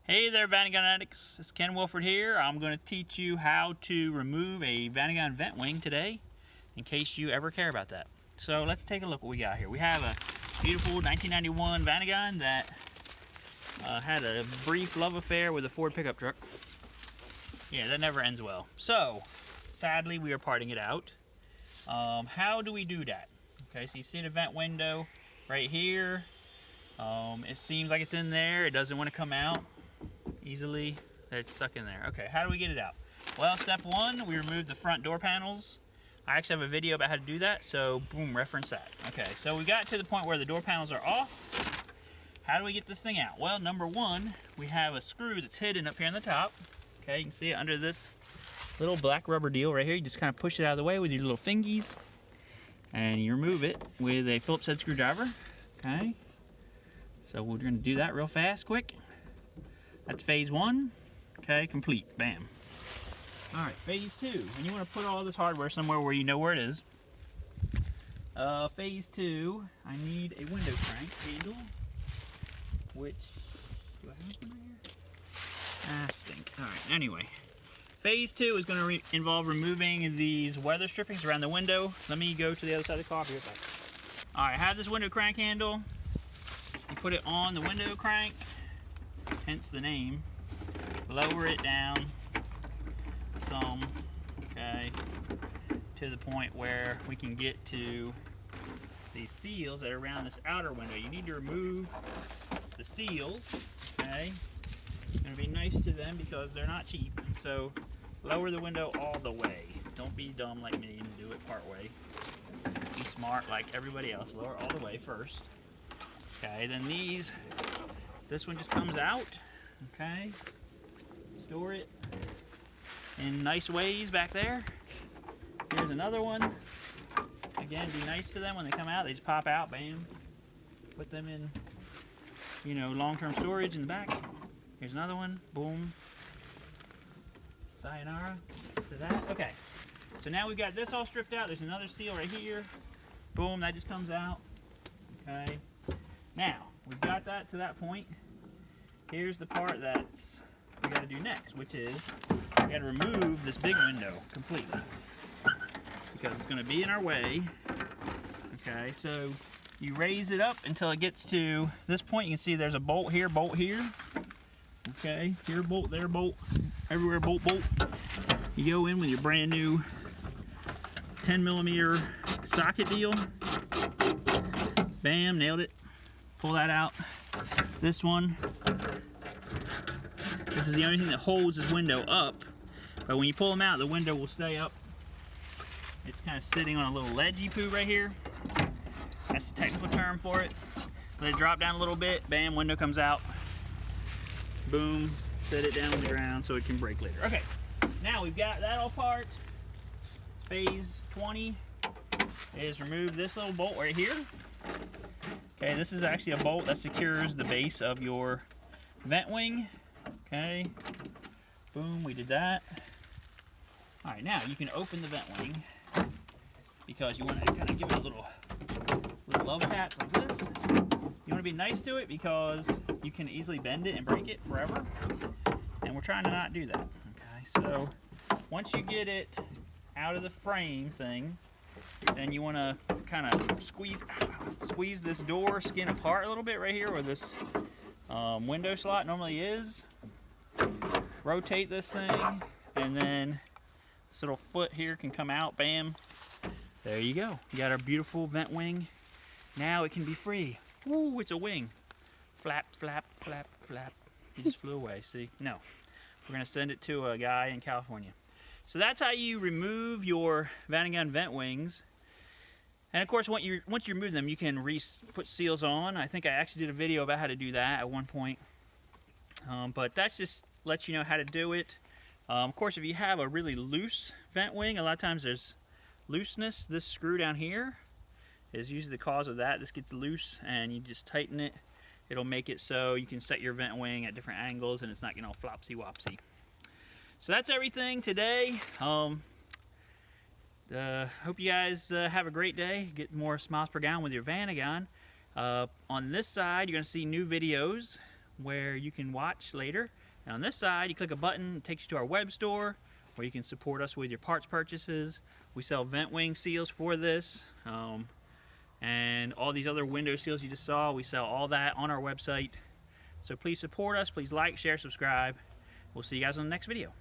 Hey there, Vanagon addicts. It's Ken Wilford here. I'm going to teach you how to remove a Vanagon vent wing today, in case you ever care about that. So let's take a look what we got here. We have a beautiful 1991 Vanagon that had a brief love affair with a Ford pickup truck. Yeah, that never ends well. So, sadly, we are parting it out. How do we do that? Okay, so you see the vent window right here. It seems like it's in there. It doesn't want to come out easily. It's stuck in there. Okay, how do we get it out? Well, step one, we remove the front door panels. I actually have a video about how to do that, so boom, reference that. Okay, so we got to the point where the door panels are off. How do we get this thing out? Well, number one, we have a screw that's hidden up here on the top. Okay, you can see it under this little black rubber deal right here. You just kind of push it out of the way with your little fingies, and you remove it with a Phillips head screwdriver. Okay, so we're going to do that real fast, quick. That's phase one. Okay, complete. Bam. All right, phase two. And you want to put all this hardware somewhere where you know where it is. Phase two, I need a window crank handle, which, do I have one right here? Ah, stink. All right, anyway. Phase two is going to involve removing these weather strippings around the window. Let me go to the other side of the car. I'll be right back. All right, I have this window crank handle. You put it on the window crank, hence the name. Lower it down some, okay, to the point where we can get to these seals that are around this outer window. You need to remove the seals, okay? It's going to be nice to them because they're not cheap. So lower the window all the way. Don't be dumb like me and do it part way. Be smart like everybody else. Lower all the way first. Okay, then this one just comes out, okay? Store it in nice ways back there. Here's another one. Again, be nice to them when they come out. They just pop out, bam. Put them in, you know, long-term storage in the back. Here's another one, boom. Sayonara to that. Okay, so now we've got this all stripped out. There's another seal right here. Boom, that just comes out, okay? Now, we've got that to that point. Here's the part that's we got to do next, which is we got to remove this big window completely because it's going to be in our way. Okay, so you raise it up until it gets to this point. You can see there's a bolt here, okay, here bolt, there bolt, everywhere bolt. You go in with your brand new 10mm socket deal. Bam, nailed it. Pull that out. This one, this is the only thing that holds this window up, but when you pull them out, the window will stay up. It's kind of sitting on a little ledgy poo right here. That's the technical term for it. Let it drop down a little bit, bam, window comes out. Boom, set it down on the ground so it can break later. Okay, now we've got that all apart. Phase 20 is remove this little bolt right here. Okay, this is actually a bolt that secures the base of your vent wing. Okay, boom, we did that. All right, now you can open the vent wing because you want to kind of give it a little love tap like this. You want to be nice to it because you can easily bend it and break it forever, and we're trying to not do that. Okay, so once you get it out of the frame thing, then you want to kind of squeeze this door skin apart a little bit right here where this window slot normally is. Rotate this thing, and then this little foot here can come out. Bam, there you go. You got our beautiful vent wing. Now it can be free. Woo, it's a wing. Flap, flap, flap, flap. It just flew away. See? No, we're gonna send it to a guy in California. So that's how you remove your Vanagon vent wings. And of course, once you remove them, you can put seals on. I think I actually did a video about how to do that at one point. But that's just lets you know how to do it. Of course, if you have a really loose vent wing, a lot of times there's looseness. This screw down here is usually the cause of that. This gets loose and you just tighten it. It'll make it so you can set your vent wing at different angles and it's not getting all flopsy-wopsy. So that's everything today. Hope you guys have a great day. Get more miles per gallon with your Vanagon. On this side, you're going to see new videos where you can watch later. And on this side, you click a button, it takes you to our web store where you can support us with your parts purchases. We sell vent wing seals for this, and all these other window seals you just saw. We sell all that on our website. So please support us. Please like, share, subscribe. We'll see you guys on the next video.